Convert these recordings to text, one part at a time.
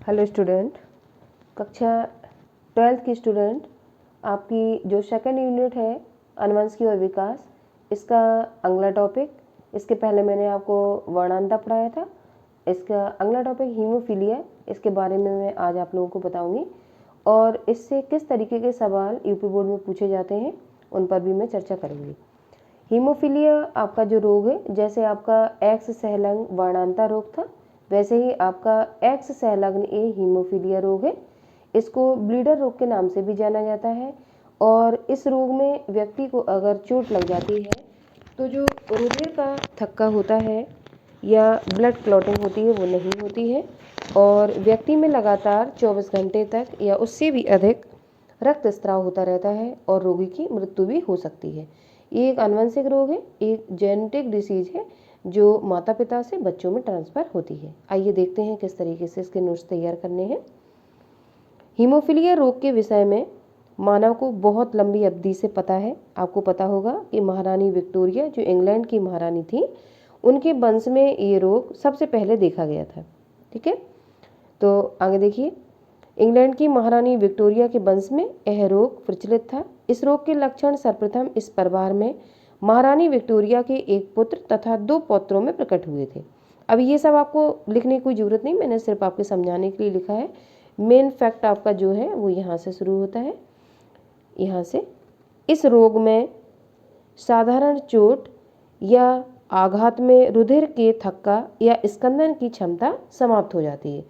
Hello student, कक्षा 12th की student, आपकी जो सेकंड यूनिट है अनुवंशिकी और विकास, इसका अगला टॉपिक, इसके पहले मैंने आपको वर्णांता पढ़ाया था। इसका अगला टॉपिक हीमोफीलिया, इसके बारे में मैं आज आप लोगों को बताऊंगी और इससे किस तरीके के सवाल यूपी बोर्ड में पूछे जाते हैं उन पर भी मैं चर्चा करूंगी। हीमोफीलिया आपका जो रोग है, जैसे आपका एक्स सहलंग वर्णांता रोग था, वैसे ही आपका एक्स सहलग्न ए हीमोफीलिया रोग है। इसको ब्लीडर रोग के नाम से भी जाना जाता है और इस रोग में व्यक्ति को अगर चोट लग जाती है तो जो रुधिर का थक्का होता है या ब्लड क्लॉटिंग होती है वो नहीं होती है और व्यक्ति में लगातार 24 घंटे तक या उससे भी अधिक रक्तस्राव होता रहता है और रोगी की मृत्यु भी हो सकती है। ये एक आनुवंशिक रोग है, एक जेनेटिक डिसीज है जो माता पिता से बच्चों में ट्रांसफर होती है। आइए देखते हैं किस तरीके से इसके नोट्स तैयार करने हैं। हीमोफीलिया रोग के विषय में मानव को बहुत लंबी अवधि से पता है। आपको पता होगा कि महारानी विक्टोरिया जो इंग्लैंड की महारानी थी, उनके वंश में ये रोग सबसे पहले देखा गया था। ठीक है, तो आगे देखिए। इंग्लैंड की महारानी विक्टोरिया के वंश में यह रोग प्रचलित था। इस रोग के लक्षण सर्वप्रथम इस परिवार में महारानी विक्टोरिया के एक पुत्र तथा 2 पौत्रों में प्रकट हुए थे। अब ये सब आपको लिखने की कोई ज़रूरत नहीं, मैंने सिर्फ आपके समझाने के लिए लिखा है। मेन फैक्ट आपका जो है वो यहाँ से शुरू होता है। यहाँ से इस रोग में साधारण चोट या आघात में रुधिर के थक्का या स्कंदन की क्षमता समाप्त हो जाती है।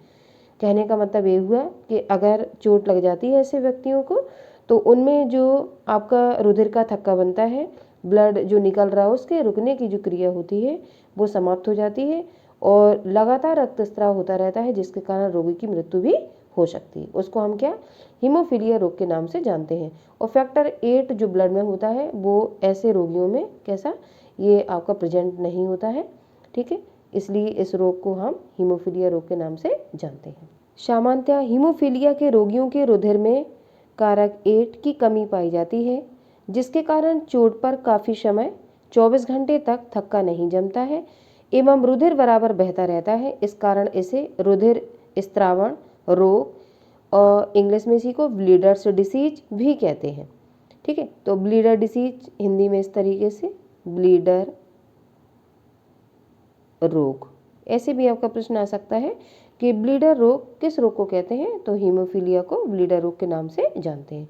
कहने का मतलब ये हुआ कि अगर चोट लग जाती है ऐसे व्यक्तियों को तो उनमें जो आपका रुधिर का थक्का बनता है, ब्लड जो निकल रहा है उसके रुकने की जो क्रिया होती है वो समाप्त हो जाती है और लगातार रक्तस्राव होता रहता है, जिसके कारण रोगी की मृत्यु भी हो सकती है। उसको हम क्या हीमोफीलिया रोग के नाम से जानते हैं। और फैक्टर 8 जो ब्लड में होता है वो ऐसे रोगियों में कैसा ये आपका प्रेजेंट नहीं होता है। ठीक है, इसलिए इस रोग को हम हीमोफीलिया रोग के नाम से जानते हैं। सामान्यतः हीमोफीलिया के रोगियों के रुधिर में कारक 8 की कमी पाई जाती है, जिसके कारण चोट पर काफ़ी समय 24 घंटे तक थक्का नहीं जमता है एवं रुधिर बराबर बहता रहता है। इस कारण इसे रुधिर स्त्रावण रोग और इंग्लिश में इसी को ब्लीडर्स डिसीज भी कहते हैं। ठीक है, तो ब्लीडर डिसीज हिंदी में इस तरीके से ब्लीडर रोग। ऐसे भी आपका प्रश्न आ सकता है कि ब्लीडर रोग किस रोग को कहते हैं, तो हीमोफीलिया को ब्लीडर रोग के नाम से जानते हैं।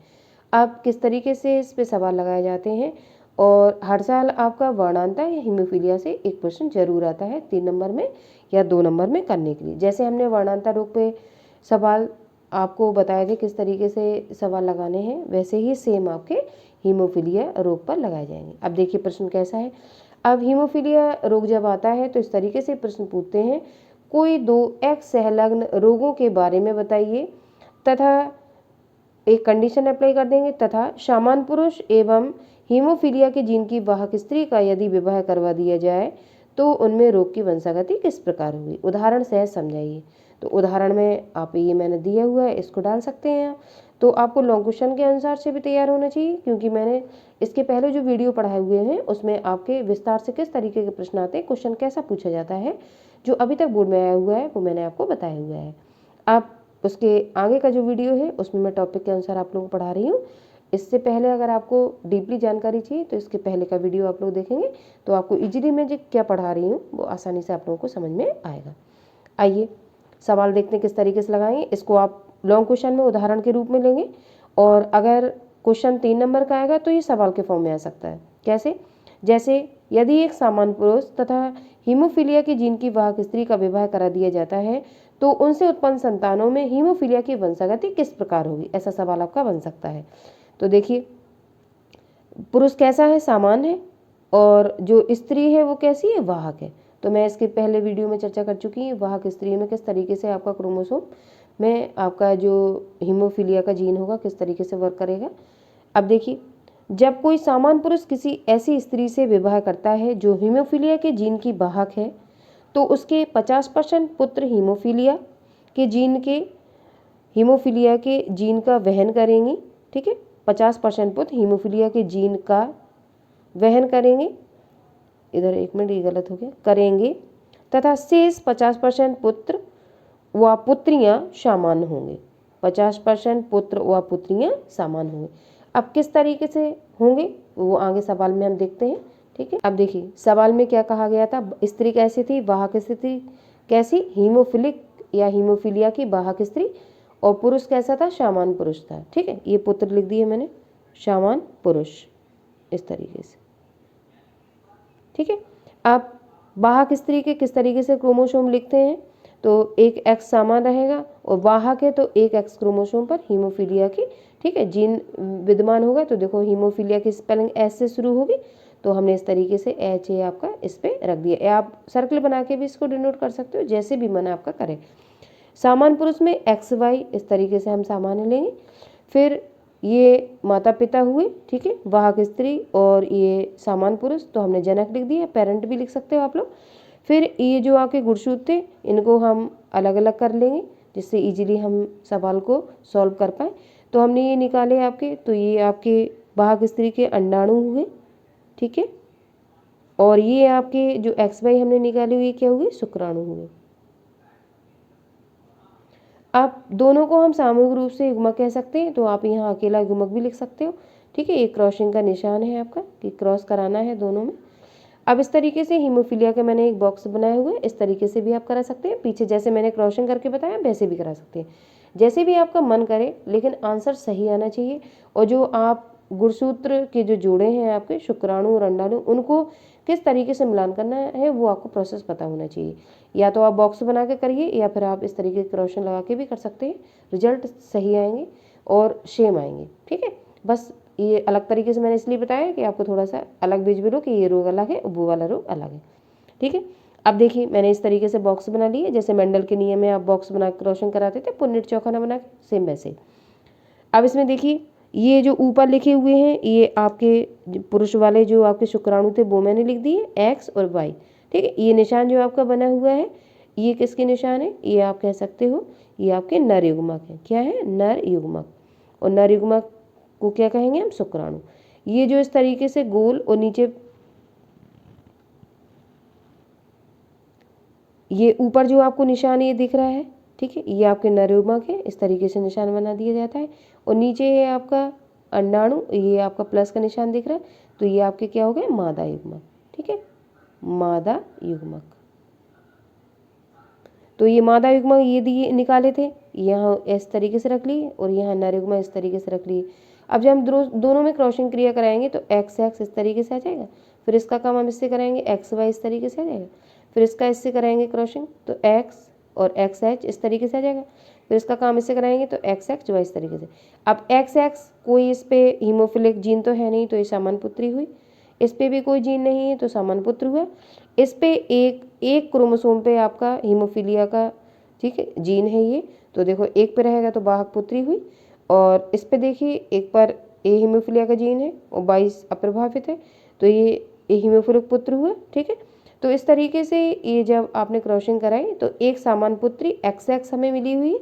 अब किस तरीके से इस पे सवाल लगाए जाते हैं और हर साल आपका वर्णांता या हीमोफीलिया से एक प्रश्न जरूर आता है 3 नंबर में या 2 नंबर में करने के लिए। जैसे हमने वर्णांता रोग पे सवाल आपको बताए थे किस तरीके से सवाल लगाने हैं, वैसे ही सेम आपके हीमोफीलिया रोग पर लगाए जाएंगे। अब देखिए प्रश्न कैसा है। अब हीमोफीलिया रोग जब आता है तो इस तरीके से प्रश्न पूछते हैं, कोई 2 एक्स सहलग्न रोगों के बारे में बताइए तथा एक कंडीशन अप्लाई कर देंगे तथा सामान्य पुरुष एवं हीमोफीलिया के जीन की वाहक स्त्री का यदि विवाह करवा दिया जाए तो उनमें रोग की वंशागति किस प्रकार होगी। उदाहरण सहज समझाइए। तो उदाहरण में आप ये मैंने दिया हुआ है, इसको डाल सकते हैं। तो आपको लॉन्ग क्वेश्चन के अनुसार से भी तैयार होना चाहिए, क्योंकि मैंने इसके पहले जो वीडियो पढ़ाए हुए हैं उसमें आपके विस्तार से किस तरीके के प्रश्न आते हैं, क्वेश्चन कैसा पूछा जाता है, जो अभी तक बोर्ड में आया हुआ है वो मैंने आपको बताया हुआ है। आप उसके आगे का जो वीडियो है उसमें मैं टॉपिक के अनुसार आप लोगों को पढ़ा रही हूँ। इससे पहले अगर आपको डीपली जानकारी चाहिए तो इसके पहले का वीडियो आप लोग देखेंगे तो आपको इजीली मैं जो क्या पढ़ा रही हूँ वो आसानी से आप लोगों को समझ में आएगा। आइए सवाल देखते हैं किस तरीके से लगाएंगे। इसको आप लॉन्ग क्वेश्चन में उदाहरण के रूप में लेंगे और अगर क्वेश्चन 3 नंबर का आएगा तो ये सवाल के फॉर्म में आ सकता है। कैसे? जैसे यदि एक सामान्य पुरुष तथा हीमोफीलिया की जीन की वाहक स्त्री का विवाह करा दिया जाता है तो उनसे उत्पन्न संतानों में हीमोफीलिया की वंशागति किस प्रकार होगी, ऐसा सवाल आपका बन सकता है। तो देखिए पुरुष कैसा है, सामान्य है, और जो स्त्री है वो कैसी है, वाहक है। तो मैं इसके पहले वीडियो में चर्चा कर चुकी हूँ वाहक स्त्री में किस तरीके से आपका क्रोमोसोम में आपका जो हीमोफीलिया का जीन होगा किस तरीके से वर्क करेगा। अब देखिए जब कोई सामान्य पुरुष किसी ऐसी स्त्री से विवाह करता है जो हीमोफीलिया के जीन की वाहक है तो उसके 50% पुत्र हीमोफीलिया के जीन का वहन करेंगी। ठीक है, 50% पुत्र हीमोफीलिया के जीन का वहन करेंगे, इधर एक मिनट ये गलत हो गया, करेंगे तथा शेष 50% पुत्र व पुत्रियां समान होंगे। 50% पुत्र व पुत्रियां समान होंगे। अब किस तरीके से होंगे वो आगे सवाल में हम देखते हैं। ठीक है, अब देखिए सवाल में क्या कहा गया था। स्त्री कैसी थी, वाहक स्त्री कैसी, हीमोफिलिक या हीमोफीलिया की वाहक स्त्री, और पुरुष कैसा था, सामान्य पुरुष था। ठीक है, ये पुत्र लिख दिए मैंने, सामान्य पुरुष, इस तरीके से। ठीक है, आप वाहक स्त्री के किस तरीके से क्रोमोसोम लिखते हैं, तो एक एक्स समान रहेगा और वाहक है तो एक एक्स क्रोमोसोम पर हीमोफीलिया की, ठीक है, जीन विद्यमान होगा। तो देखो हीमोफीलिया की स्पेलिंग एस से शुरू होगी, तो हमने इस तरीके से एच ए आपका इस पे रख दिया। या आप सर्कल बना के भी इसको डिनोट कर सकते हो, जैसे भी मन आपका करे। सामान्य पुरुष में एक्स वाई इस तरीके से हम सामान्य लेंगे। फिर ये माता पिता हुए, ठीक है, वाहक स्त्री और ये सामान्य पुरुष, तो हमने जनक लिख दिया, पेरेंट भी लिख सकते हो आप लोग। फिर ये जो आपके गुणसूत्र थे इनको हम अलग अलग कर लेंगे, जिससे इजीली हम सवाल को सॉल्व कर पाए। तो हमने ये निकाले आपके, तो ये आपके वाहक स्त्री के अंडाणु हुए, ठीक है, और ये आपके जो एक्स वाई हमने निकाले हुए क्या हुए, शुक्राणु हुए। आप दोनों को हम सामूहिक रूप से युग्मक कह सकते हैं, तो आप यहाँ अकेला युग्मक भी लिख सकते हो। ठीक है, एक क्रॉसिंग का निशान है आपका कि क्रॉस कराना है दोनों में। अब इस तरीके से हीमोफीलिया का मैंने एक बॉक्स बनाया हुआ है, इस तरीके से भी आप करा सकते हैं। पीछे जैसे मैंने क्रॉसिंग करके बताया वैसे भी करा सकते हैं, जैसे भी आपका मन करे, लेकिन आंसर सही आना चाहिए। और जो आप गुणसूत्र के जो जोड़े हैं आपके शुक्राणु और अंडाणु, उनको किस तरीके से मिलान करना है वो आपको प्रोसेस पता होना चाहिए। या तो आप बॉक्स बना के करिए या फिर आप इस तरीके के क्रॉसिंग लगा के भी कर सकते हैं, रिजल्ट सही आएंगे और सेम आएंगे। ठीक है, बस ये अलग तरीके से मैंने इसलिए बताया कि आपको थोड़ा सा अलग विजुअल हो कि ये रोग अलग है, वो वाला रोग अलग है। ठीक है, अब देखिए मैंने इस तरीके से बॉक्स बना लिए, जैसे मेंडल के नियम में आप बॉक्स बना के क्रॉसिंग कराते थे, पुन्नेट चौखाना बना के, सेम वैसे। अब इसमें देखिए ये जो ऊपर लिखे हुए हैं ये आपके पुरुष वाले जो आपके शुक्राणु थे वो मैंने लिख दिए, एक्स और वाई। ठीक है, ये निशान जो आपका बना हुआ है ये किसके निशान है, ये आप कह सकते हो ये आपके नर युग्मक है। क्या है, नर युग्मक। और नर युग्मक को क्या कहेंगे हम, शुक्राणु। ये जो इस तरीके से गोल और नीचे ये ऊपर जो आपको निशान ये दिख रहा है, ठीक है, ये आपके नर युग्मक है, इस तरीके से निशान बना दिया जाता है। और नीचे ये आपका अंडाणु, ये आपका प्लस का निशान दिख रहा है, तो ये आपके क्या हो गए, मादा युग्मक। ठीक है, मादा युग्मक। तो ये मादा युग्मक ये दिए निकाले थे, यहाँ इस तरीके से रख लिए और यहाँ नर युग्मक इस तरीके से रख लिए। अब जब हम दोनों में क्रॉसिंग क्रिया कराएंगे तो एक्स एक्स इस तरीके से आ जाएगा, फिर इसका काम हम इससे कराएंगे, एक्स वाई इस तरीके से आ जाएगा, फिर इसका इससे कराएंगे क्रॉसिंग तो एक्स और एक्स एच इस तरीके से आ जाएगा, फिर इसका काम इससे कराएंगे तो एक्स एक्स वाई इस तरीके से। अब एक्स एक्स कोई इस पे हीमोफिलिक जीन तो है नहीं, तो ये सामान्य पुत्री हुई। इस पे भी कोई जीन नहीं है तो सामान्य पुत्र हुआ। इस पे एक क्रोमोसोम पे आपका हीमोफीलिया का, ठीक है, जीन है ये, तो देखो एक पे रहेगा तो वाहक पुत्री हुई। और इस पे देखिए एक पर ए हीमोफीलिया का जीन है और 22 अप्रभावित है, तो ये हीमोफिलिक पुत्र हुआ। ठीक है, तो इस तरीके से ये जब आपने क्रॉसिंग कराई तो एक सामान्य पुत्री एक्स एक्स हमें मिली हुई है,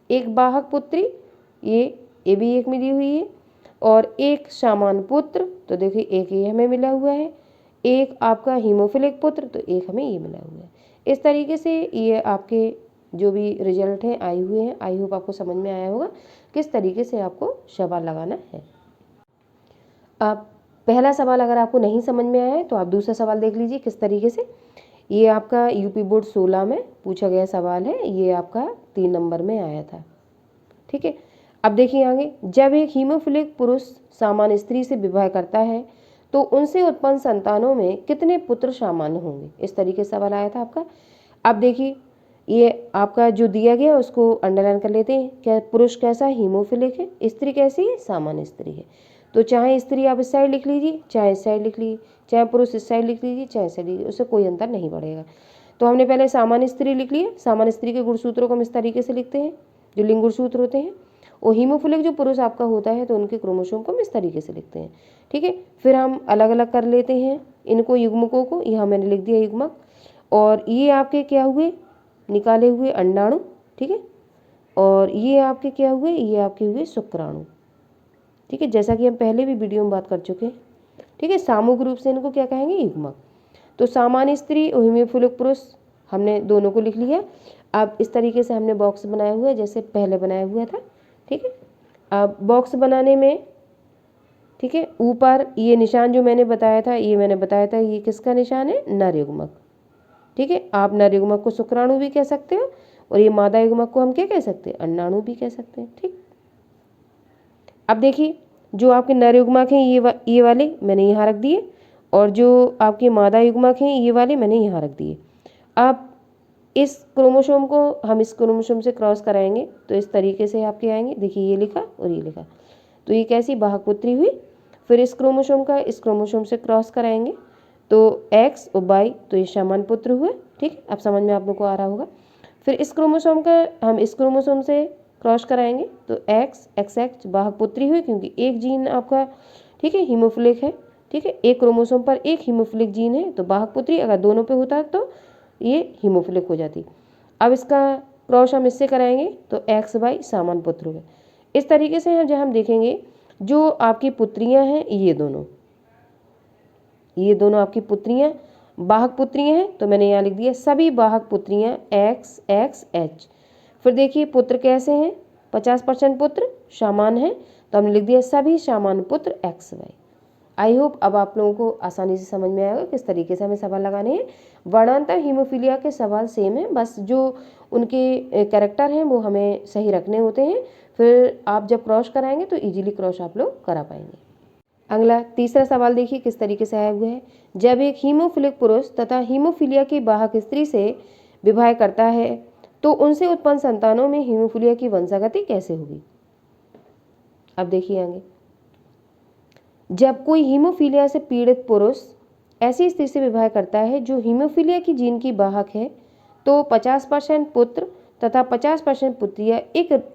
एक वाहक पुत्री ये भी एक मिली हुई है, और एक सामान्य पुत्र, तो देखिए एक ये हमें मिला हुआ है, एक आपका हीमोफिलिक पुत्र, तो एक हमें ये मिला हुआ है। इस तरीके से ये आपके जो भी रिजल्ट हैं आए हुए हैं। आई होप आपको समझ में आया होगा किस तरीके से आपको सवाल लगाना है। आप पहला सवाल अगर आपको नहीं समझ में आया है तो आप दूसरा सवाल देख लीजिए किस तरीके से। ये आपका यूपी बोर्ड 16 में पूछा गया सवाल है, ये आपका 3 नंबर में आया था। ठीक है, अब देखिए आगे, जब एक हीमोफिलिक पुरुष सामान्य स्त्री से विवाह करता है तो उनसे उत्पन्न संतानों में कितने पुत्र सामान्य होंगे, इस तरीके से सवाल आया था आपका। अब देखिए ये आपका जो दिया गया उसको अंडरलाइन कर लेते हैं। क्या पुरुष कैसा हीमोफिलिक है, स्त्री कैसी है, सामान्य स्त्री है। तो चाहे स्त्री आप इस साइड लिख लीजिए, चाहे इस साइड लिख लीजिए, चाहे पुरुष इस साइड लिख लीजिए, चाहे इस साइड लीजिए, उससे कोई अंतर नहीं पड़ेगा। तो हमने पहले सामान्य स्त्री लिख लिया। सामान्य स्त्री के गुणसूत्रों को हम इस तरीके से लिखते हैं, जो लिंग गुणसूत्र होते हैं। और हीमोफिलिक जो पुरुष आपका होता है तो उनके क्रोमोसोम को हम इस तरीके से लिखते हैं। ठीक है, फिर हम अलग अलग कर लेते हैं इनको, युग्मकों को। यहाँ मैंने लिख दिया युग्मक, और ये आपके क्या हुए, निकाले हुए अंडाणु। ठीक है, और ये आपके क्या हुए, ये आपके हुए शुक्राणु। ठीक है, जैसा कि हम पहले भी वीडियो में बात कर चुके हैं। ठीक है, सामूहिक रूप से इनको क्या कहेंगे, युग्मक। तो सामान्य स्त्री और हीमोफिलिक पुरुष हमने दोनों को लिख लिया। अब इस तरीके से हमने बॉक्स बनाया हुआ है जैसे पहले बनाया हुआ था। ठीक है, अब बॉक्स बनाने में, ठीक है, ऊपर ये निशान जो मैंने बताया था, ये किसका निशान है? नर युग्मक। ठीक है, आप नर युग्मक को शुक्राणु भी कह सकते हो और ये मादा युग्मक को हम क्या कह सकते हैं? अंडाणु भी कह सकते हैं। ठीक, अब देखिए जो आपके नर युग्मक हैं ये वाले मैंने यहाँ रख दिए और जो आपके मादा युग्मक हैं ये वाले मैंने यहाँ रख दिए। अब इस क्रोमोसोम को हम इस क्रोमोसोम से क्रॉस कराएंगे तो इस तरीके से आपके आएंगे। देखिए ये लिखा और ये लिखा, तो ये कैसी वाहक पुत्री हुई। फिर इस क्रोमोसोम का इस क्रोमोसोम से क्रॉस कराएंगे तो एक्स और वाई, तो ये समान पुत्र हुए। ठीक है, अब समझ में आप लोग को आ रहा होगा। फिर इस क्रोमोसोम का हम इस क्रोमोसोम से क्रॉस कराएंगे तो एक्स एक्स एक्स वाहक पुत्री हुई, क्योंकि एक जीन आपका, ठीक है, हीमोफिलिक है। ठीक है, एक क्रोमोसोम पर एक हीमोफिलिक जीन है तो वाहक पुत्री, अगर दोनों पे होता तो ये हीमोफिलिक हो जाती। अब इसका क्रॉस हम इससे कराएंगे तो एक्स वाई समान पुत्र हुए। इस तरीके से हम देखेंगे जो आपकी पुत्रियां हैं ये दोनों आपकी पुत्रियां वाहक पुत्रियां हैं, तो मैंने यहाँ लिख दिया सभी वाहक पुत्रियां एक्स एक्स एच। फिर देखिए पुत्र कैसे हैं? 50% पुत्र समान है, तो हमने लिख दिया सभी समान पुत्र एक्स वाई। आई होप अब आप लोगों को आसानी से समझ में आएगा किस तरीके से हमें सवाल लगाने हैं। वर्णांतर हीमोफीलिया के सवाल सेम है, बस जो उनके कैरेक्टर हैं वो हमें सही रखने होते हैं। फिर आप जब क्रॉस कराएंगे तो इजीली क्रॉस आप लोग करा पाएंगे। अगला तीसरा सवाल देखिए किस तरीके से आया हुआ है। जब एक हीमोफिलिक पुरुष तथा हीमोफीलिया की वाहक स्त्री से विवाह करता है तो उनसे उत्पन्न संतानों में हीमोफीलिया की वंशागति कैसे होगी? अब देखिए आगे, जब कोई हीमोफीलिया से पीड़ित पुरुष ऐसी स्त्री से विवाह करता है जो हीमोफीलिया की जीन की वाहक है तो 50% पुत्र तथा 50% पुत्रियां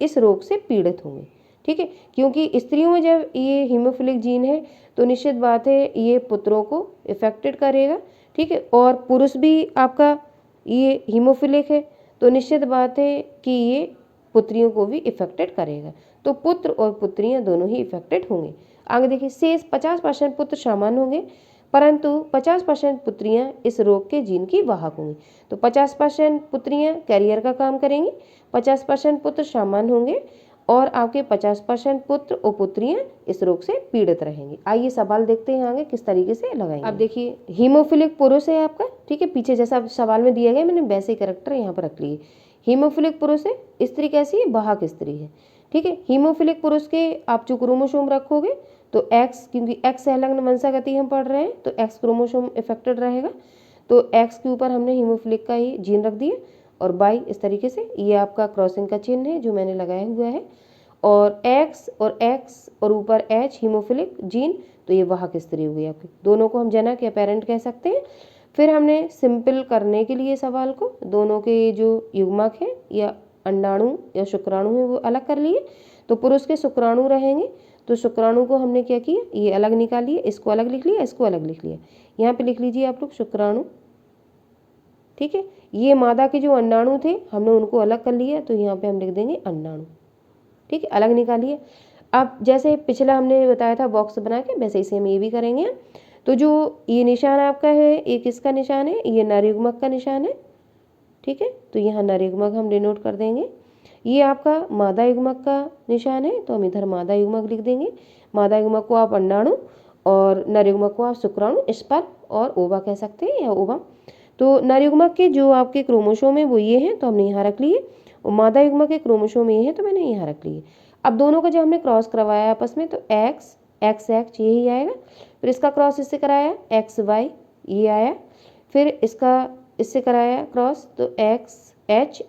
इस रोग से पीड़ित होंगे। ठीक है, क्योंकि स्त्रियों में जब ये हीमोफिलिक जीन है तो निश्चित बात है ये पुत्रों को इफेक्टेड करेगा। ठीक है, और पुरुष भी आपका ये हीमोफिलिक है तो निश्चित बात है कि ये पुत्रियों को भी इफेक्टेड करेगा, तो पुत्र और पुत्रियां दोनों ही इफेक्टेड होंगे। आगे देखिए, शेष 50% पुत्र समान होंगे परंतु 50% पुत्रियां इस रोग के जीन की वाहक होंगी। तो 50% पुत्रियां कैरियर का काम करेंगी, 50% पुत्र समान होंगे और आपके 50% पुत्र और पुत्रियां इस रोग से पीड़ित रहेंगे। आइए सवाल देखते हैं आगे किस तरीके से लगाएंगे। अब देखिए हीमोफिलिक पुरुष है आपका, ठीक है, पीछे जैसा सवाल में दिया गया मैंने वैसे कैरेक्टर यहाँ पर रख लिए। हीमोफिलिक पुरुष है, स्त्री कैसी है? वाहक स्त्री है। ठीक है, हीमोफिलिक पुरुष के आप जो क्रोमोसोम रखोगे तो एक्स, क्योंकि एक्स संलग्न वंशागति हम पढ़ रहे हैं तो एक्स क्रोमोसोम इफेक्टेड रहेगा, तो एक्स के ऊपर हमने हीमोफिलिक का ही जीन रख दिया और बाई इस तरीके से ये आपका क्रॉसिंग का चिन्ह है जो मैंने लगाया हुआ है, और एक्स और ऊपर एच हीमोफिलिक जीन, तो ये वाहक स्त्री हो गई आपकी। दोनों को हम जनक या पेरेंट कह सकते हैं। फिर हमने सिंपल करने के लिए सवाल को दोनों के जो युग्मक है या अंडाणु या शुक्राणु है वो अलग कर लिए, तो पुरुष के शुक्राणु रहेंगे तो शुक्राणु को हमने क्या किया, ये अलग निकाल लिए, इसको अलग लिख लिया, इसको अलग लिख लिया। यहाँ पे लिख लीजिए आप लोग शुक्राणु। ठीक है, ये मादा के जो अंडाणु थे हमने उनको अलग कर लिया, तो यहाँ पे हम लिख देंगे अंडाणु। ठीक है, अलग निकालिए। अब जैसे पिछला हमने बताया था बॉक्स बना के, वैसे ही सेम ये भी करेंगे। तो जो ये निशान आपका है, एक इसका निशान है, ये नर युग्मक का निशान है। ठीक है, तो यहाँ नर युग्मक हम डिनोट कर देंगे। ये आपका मादा युग्मक का निशान है तो हम इधर मादा युग्मक लिख देंगे। मादा युग्मक को आप अंडाणु और नर युग्मक को आप शुक्राणु, स्पर्म और ओवा कह सकते हैं या ओवा। तो नर युग्मक के जो आपके क्रोमोसोम है वो ये हैं तो हमने यहाँ रख लिए, और मादा युग्मक के क्रोमोसोम ये हैं तो मैंने यहाँ रख लिए। अब दोनों का जब हमने क्रॉस करवाया आपस में तो एक्स एक्स एक्स यही आएगा, फिर इसका क्रॉस इससे कराया एक्स वाई ये आया, फिर इसका इससे कराया क्रॉस तो एक्स एच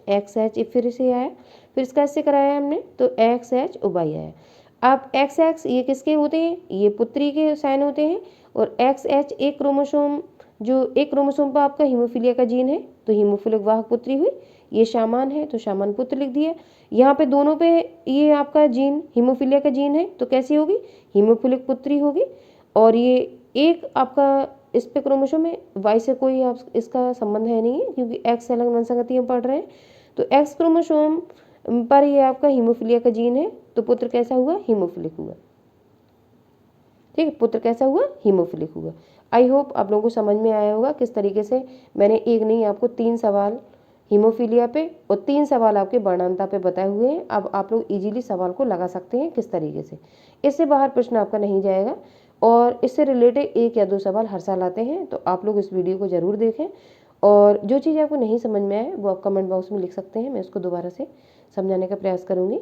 फिर इसे आया, फिर इसका इससे कराया हमने तो एक्स एच और वाई आया। अब एक्स एक्स ये किसके होते हैं? ये पुत्री के साइन होते हैं, और एक्स एच एक क्रोमोसोम, जो एक क्रोमोसोम पर आपका हीमोफीलिया का जीन है तो हीमोफिलिक वाहक पुत्री हुई, ये समान है तो समान पुत्र लिख दिया। यहाँ पे दोनों पे ये आपका जीन हीमोफीलिया का जीन है तो कैसी होगी? हीमोफिलिक पुत्री होगी। और ये एक आपका इस पे क्रोमोसोम है, वाई से कोई आप इसका संबंध है नहीं है क्योंकि एक्स संलग्न वंशागति हम पढ़ रहे हैं, तो एक्स क्रोमोसोम पर ये आपका हीमोफीलिया का जीन है तो पुत्र कैसा हुआ? हीमोफिलिक हुआ। ठीक है, पुत्र कैसा हुआ? हीमोफिलिक हुआ। आई होप आप लोगों को समझ में आया होगा किस तरीके से मैंने एक नहीं आपको 3 सवाल हीमोफीलिया पे, और 3 सवाल आपके वर्णांता पे बताए हुए हैं। अब आप लोग इजीली सवाल को लगा सकते हैं किस तरीके से। इससे बाहर प्रश्न आपका नहीं जाएगा, और इससे रिलेटेड 1 या 2 सवाल हर साल आते हैं। तो आप लोग इस वीडियो को ज़रूर देखें, और जो चीज़ आपको नहीं समझ में आए वो आप कमेंट बॉक्स में लिख सकते हैं, मैं उसको दोबारा से समझाने का प्रयास करूँगी।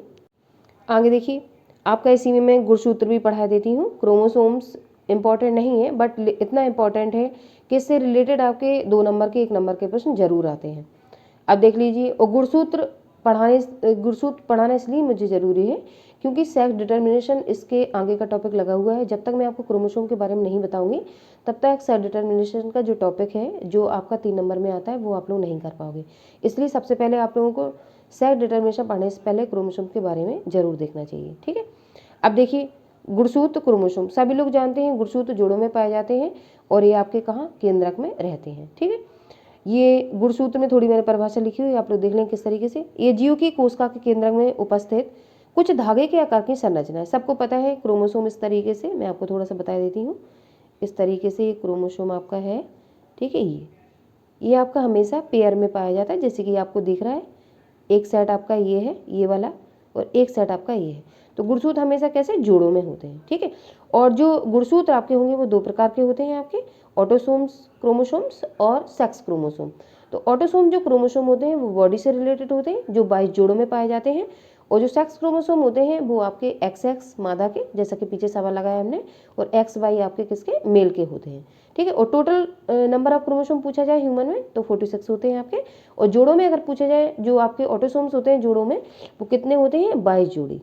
आगे देखिए, आपका इसी में मैं गुणसूत्र भी पढ़ा देती हूँ। क्रोमोसोम्स इंपॉर्टेंट नहीं है, बट इतना इंपॉर्टेंट है कि इससे रिलेटेड आपके 2 नंबर के 1 नंबर के प्रश्न जरूर आते हैं। अब देख लीजिए, और गुणसूत्र पढ़ाना इसलिए मुझे ज़रूरी है क्योंकि सेक्स डिटर्मिनेशन इसके आगे का टॉपिक लगा हुआ है। जब तक मैं आपको क्रोमोसोम के बारे में नहीं बताऊंगी तब तक सेक्स डिटर्मिनेशन का जो टॉपिक है जो आपका 3 नंबर में आता है वो आप लोग नहीं कर पाओगे। इसलिए सबसे पहले आप लोगों को सेक्स डिटर्मिनेशन पढ़ने से पहले क्रोमोसोम के बारे में जरूर देखना चाहिए, ठीक है। अब देखिए, गुणसूत्र क्रोमोसोम सभी लोग जानते हैं, गुणसूत्र जोड़ों में पाए जाते हैं और ये आपके कहाँ, केंद्रक में रहते हैं, ठीक है। ये गुणसूत्र में थोड़ी मैंने परिभाषा लिखी हुई, आप लोग देख लें किस तरीके से। ये जीव की कोशिका के केंद्रक में उपस्थित कुछ धागे के आकार की संरचना है। सबको पता है क्रोमोसोम इस तरीके से, मैं आपको थोड़ा सा बता देती हूँ। इस तरीके से ये क्रोमोसोम आपका है, ठीक है। ये आपका हमेशा पेयर में पाया जाता है, जैसे कि आपको दिख रहा है। एक सेट आपका ये है, ये वाला, और एक सेट आपका ये है। तो गुणसूत्र हमेशा कैसे, जोड़ों में होते हैं, ठीक है। और जो गुणसूत्र आपके होंगे वो 2 प्रकार के होते हैं आपके, ऑटोसोम्स क्रोमोसोम्स और सेक्स क्रोमोसोम। तो ऑटोसोम जो क्रोमोसोम होते हैं वो बॉडी से रिलेटेड होते हैं, जो 22 जोड़ों में पाए जाते हैं। और जो सेक्स क्रोमोसोम होते हैं वो आपके XX मादा के, जैसा कि पीछे सवाल लगाया हमने, और XY आपके किसके, मेल के होते हैं, ठीक है। और टोटल नंबर ऑफ क्रोमोसोम पूछा जाए ह्यूमन में तो 46 होते हैं आपके। और जोड़ों में अगर पूछा जाए, जो आपके ऑटोसोम्स होते हैं जोड़ों में, वो कितने होते हैं, 22 जोड़ी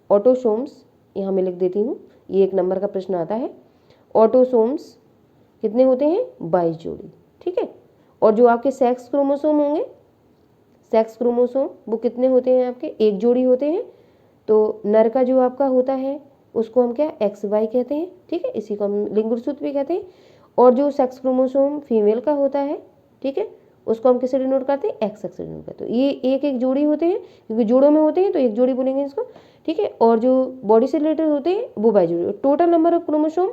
ऑटोसोम्स। यहाँ मैं लिख देती हूँ, ये 1 नंबर का प्रश्न आता है। ऑटोसोम्स कितने होते हैं, 22 जोड़ी, ठीक है। और जो आपके सेक्स क्रोमोसोम होंगे, सेक्स क्रोमोसोम वो कितने होते हैं आपके, 1 जोड़ी होते हैं। तो नर का जो आपका होता है उसको हम क्या, XY कहते हैं, ठीक है। इसी को हम लिंग गुणसूत्र भी कहते हैं। और जो सेक्स क्रोमोसोम फीमेल का होता है, ठीक है, उसको हम किससे डिनोट करते हैं, XX से डिनोट करते हैं। ये एक जोड़ी होते हैं, क्योंकि जोड़ों में होते हैं तो 1 जोड़ी बोलेंगे इसको, ठीक है। और जो बॉडी से रिलेटेड होते हैं वो 22 जोड़ी। टोटल नंबर ऑफ क्रोमोसोम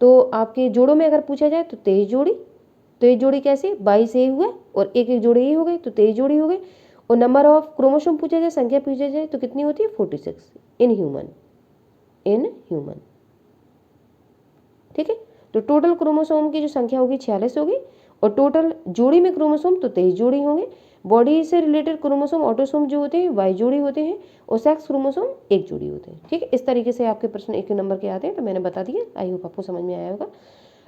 तो आपके जोड़ों में अगर पूछा जाए तो 23 जोड़ी। 23 जोड़ी कैसे, 22 ये हुआ और एक जोड़ी ये हो गई, तो 23 जोड़ी हो गई। और नंबर ऑफ क्रोमोसोम पूछा जाए, संख्या पूछा जाए तो कितनी होती है, 46 इन ह्यूमन, ठीक है। तो टोटल क्रोमोसोम की जो संख्या होगी 46 होगी, और टोटल जोड़ी में क्रोमोसोम तो 23 जोड़ी होंगे। बॉडी से रिलेटेड क्रोमोसोम ऑटोसोम जो होते हैं 22 जोड़ी होते हैं, और सेक्स क्रोमोसोम 1 जोड़ी होते हैं, ठीक है। इस तरीके से आपके प्रश्न 1 नंबर के आते हैं, तो मैंने बता दिया, आई होप आपको समझ में आया होगा।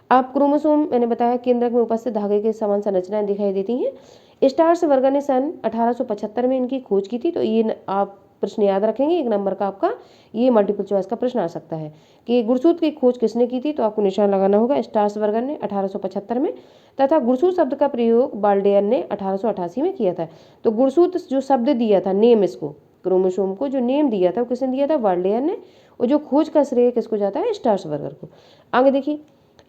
आप क्रोमोसोम मैंने बताया केंद्रक में उपस्थित धागे के समान संरचनाएं दिखाई देती हैं। स्टार्स वर्गर ने सन 1875 में इनकी खोज की थी। तो ये आप प्रश्न याद रखेंगे, 1 नंबर का आपका ये मल्टीपल चॉइस का प्रश्न आ सकता है कि गुणसूत्र की खोज किसने की थी, तो आपको निशान लगाना होगा, स्टार्स वर्गर ने 1875 में, तथा गुणसूत्र शब्द का प्रयोग बाल्डेयर ने 1888 में किया था। तो गुणसूत्र जो शब्द दिया था, नेम, इसको क्रोमोसोम को जो नेम दिया था वो किसने दिया था, बाल्डेयर ने। और जो खोज का श्रेय किसको जाता है, स्टार्स वर्गर को। आगे देखिए,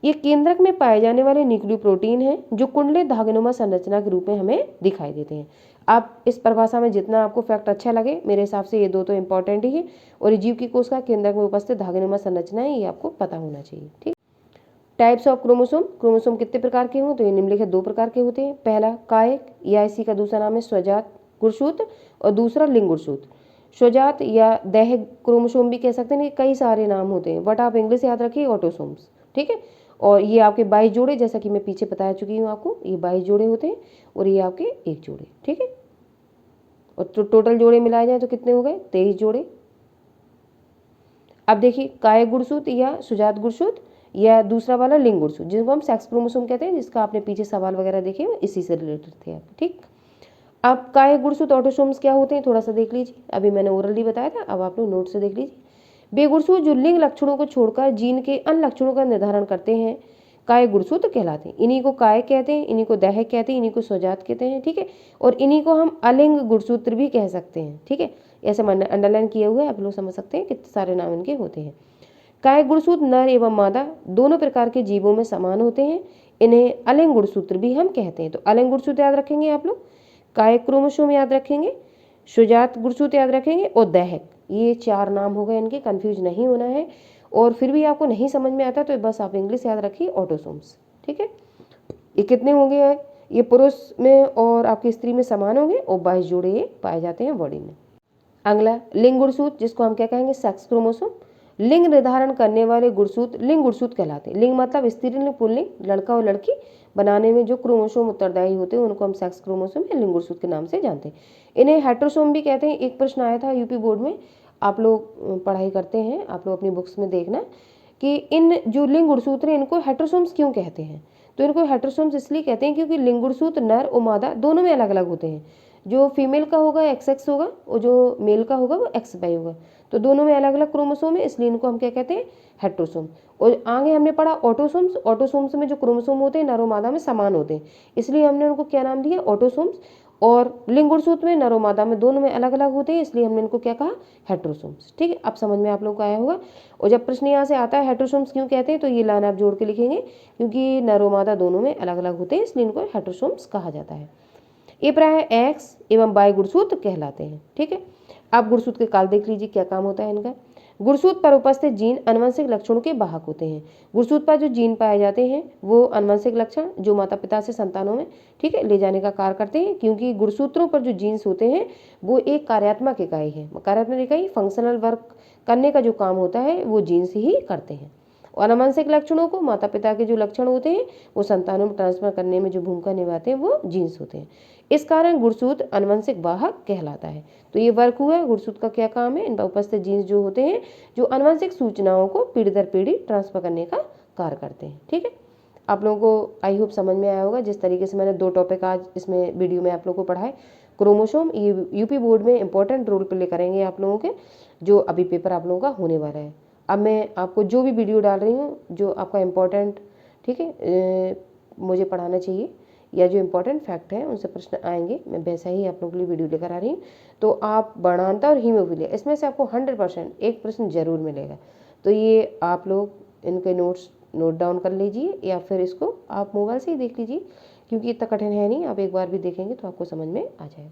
ये केंद्रक में पाए जाने वाले न्यूक्लियोप्रोटीन हैं जो कुंडलित धागेनुमा संरचना के रूप में हमें दिखाई देते हैं। आप इस परिभाषा में जितना आपको फैक्ट अच्छा लगे, मेरे हिसाब से ये 2 तो इंपॉर्टेंट ही है। और जीव की कोशिका केंद्रक में उपस्थित धागेनुमा संरचना है, ये आपको पता होना चाहिए, ठीक। टाइप्स ऑफ क्रोमोसोम, क्रोमोसोम कितने प्रकार के हों, तो ये निम्नलिखित 2 प्रकार के होते हैं। पहला कायिक, या इसी का दूसरा नाम है स्वजात गुणसूत्र, और दूसरा लिंग गुणसूत्र। स्वजात या दैहिक क्रोमोसोम भी कह सकते हैं, कई सारे नाम होते हैं, बट आप इंग्लिश याद रखिए, ऑटोसोम्स, ठीक है। और ये आपके 22 जोड़े, जैसा कि मैं पीछे बता चुकी हूँ आपको, ये 22 जोड़े होते हैं, और ये आपके 1 जोड़े, ठीक है। और तो टोटल जोड़े मिलाए जाए तो कितने हो गए, 23 जोड़े। अब देखिए, कायिक गुणसूत्र या सुजात गुणसूत्र, या दूसरा वाला लिंग गुणसूत्र, जिसको हम सेक्स क्रोमोसोम कहते हैं, जिसका आपने पीछे सवाल वगैरह देखे इसी से रिलेटेड थे आप, ठीक। अब कायिक गुणसूत्र ऑटोसोम्स क्या होते हैं, थोड़ा सा देख लीजिए। अभी मैंने ओरली बताया था, अब आप लोग नोट से देख लीजिए। वे गुणसूत्र जो लिंग लक्षणों को छोड़कर जीन के अन्य लक्षणों का निर्धारण करते हैं, कायिक गुणसूत्र कहलाते हैं। इन्हीं को कायिक कहते हैं, इन्हीं को दैहिक कहते हैं, इन्हीं को स्वजात कहते हैं, ठीक है। और इन्हीं को हम अलिंग गुणसूत्र भी कह सकते हैं, ठीक है। ऐसे मैंने अंडरलाइन किया हुआ है, आप लोग समझ सकते हैं कितने सारे नाम इनके होते हैं। कायिक गुणसूत्र नर एवं मादा दोनों प्रकार के जीवों में समान होते हैं, इन्हें अलिंग गुणसूत्र भी हम कहते हैं। तो अलिंग गुणसूत्र याद रखेंगे आप लोग, कायिक क्रोमोसोम याद रखेंगे, सुजात गुणसूत्र याद रखेंगे, और दैहिक, ये 4 नाम हो गए इनके, कंफ्यूज नहीं होना है। और फिर भी आपको नहीं समझ में आता तो बस आप इंग्लिश याद रखिए, ऑटोसोम्स, ठीक है। ये कितने हो गए, ये पुरुष में और आपकी स्त्री में समान होंगे और 22 जोड़े ये पाए जाते हैं बॉडी में। अगला लिंग गुणसूत्र, जिसको हम क्या कहेंगे, सेक्स क्रोमोसोम। लिंग निर्धारण करने वाले गुणसूत्र लिंग गुणसूत्र कहलाते हैं। लिंग मतलब स्त्रीलिंग पुल्लिंग, लड़का और लड़की बनाने में जो क्रोमोसोम उत्तरदायी होते हैं उनको हम सेक्स क्रोमोसोम या लिंग गुणसूत्र के नाम से जानते हैं। इन्हें हेट्रोसोम भी कहते हैं। एक प्रश्न आया था यूपी बोर्ड में, आप लोग पढ़ाई करते हैं, आप लोग अपनी बुक्स में देखना कि इन जो लिंग गुणसूत्र हैं इनको हेट्रोसोम्स क्यों कहते हैं। तो इनको हेट्रोसोम्स इसलिए कहते हैं क्योंकि लिंग गुणसूत्र नर और मादा दोनों में अलग अलग होते हैं। जो फीमेल का होगा XX होगा और जो मेल का होगा वो XY होगा। तो दोनों में अलग अलग क्रोमोसोम है, इसलिए इनको हम क्या कहते हैं, हेट्रोसोम। और आगे हमने पढ़ा ऑटोसोम्स। ऑटोसोम्स में जो क्रोमोसोम होते हैं नर और मादा में समान होते हैं, इसलिए हमने उनको क्या नाम दिया, ऑटोसोम्स। और लिंग गुणसूत्र में नर और मादा में दोनों में अलग अलग होते हैं, इसलिए हमने इनको क्या कहा, हेट्रोसोम्स। ठीक है, अब समझ में आप लोगों को आया होगा। और जब प्रश्न यहाँ से आता है हेट्रोसोम्स क्यों कहते हैं, तो ये लाइन आप जोड़ के लिखेंगे, क्योंकि नर और मादा दोनों में अलग अलग होते हैं, इसलिए इनको हेट्रोसोम्स कहा जाता है। ये प्राय X एवं Y गुणसूत्र कहलाते हैं। ठीक है, आप गुणसूत्र के काल देख लीजिए, क्या काम होता है इनका। गुणसूत्र पर उपस्थित जीन आनुवंशिक लक्षणों के वाहक होते हैं। गुणसूत्र पर जो जीन पाए जाते हैं वो आनुवंशिक लक्षण जो माता पिता से संतानों में, ठीक है, ले जाने का कार्य करते हैं, क्योंकि गुणसूत्रों पर जो जीन्स होते हैं वो एक कार्यात्मक इकाई है। कार्यात्मक इकाई फंक्शनल वर्क करने का जो काम होता है वो जीन्स ही करते हैं। और आनुवंशिक लक्षणों को, माता पिता के जो लक्षण होते हैं वो संतानों में ट्रांसफर करने में जो भूमिका निभाते हैं वो जीन्स होते हैं। इस कारण गुणसूत्र आनुवंशिक वाहक कहलाता है। तो ये वर्क हुआ, गुणसूत्र का क्या काम है, इन पर उपस्थित जीन्स जो होते हैं जो आनुवंशिक सूचनाओं को पीढ़ी दर पीढ़ी ट्रांसफर करने का कार्य करते हैं। ठीक है, आप लोगों को आई होप समझ में आया होगा। जिस तरीके से मैंने 2 टॉपिक आज इसमें वीडियो में आप लोगों को पढ़ाए। क्रोमोसोम ये यूपी बोर्ड में इंपॉर्टेंट रोल प्ले करेंगे आप लोगों के, जो अभी पेपर आप लोगों का होने वाला है। अब मैं आपको जो भी वीडियो डाल रही हूँ जो आपका इम्पोर्टेंट, ठीक है, मुझे पढ़ाना चाहिए या जो इम्पोर्टेंट फैक्ट है उनसे प्रश्न आएंगे, मैं वैसा ही आप लोगों के लिए वीडियो लेकर आ रही हूँ। तो आप वर्णांतर और हीमोफीलिया इसमें से आपको 100% एक प्रश्न जरूर मिलेगा। तो ये आप लोग इनके नोट्स नोट डाउन कर लीजिए या फिर इसको आप मोबाइल से ही देख लीजिए, क्योंकि इतना कठिन है नहीं। आप एक बार भी देखेंगे तो आपको समझ में आ जाएगा।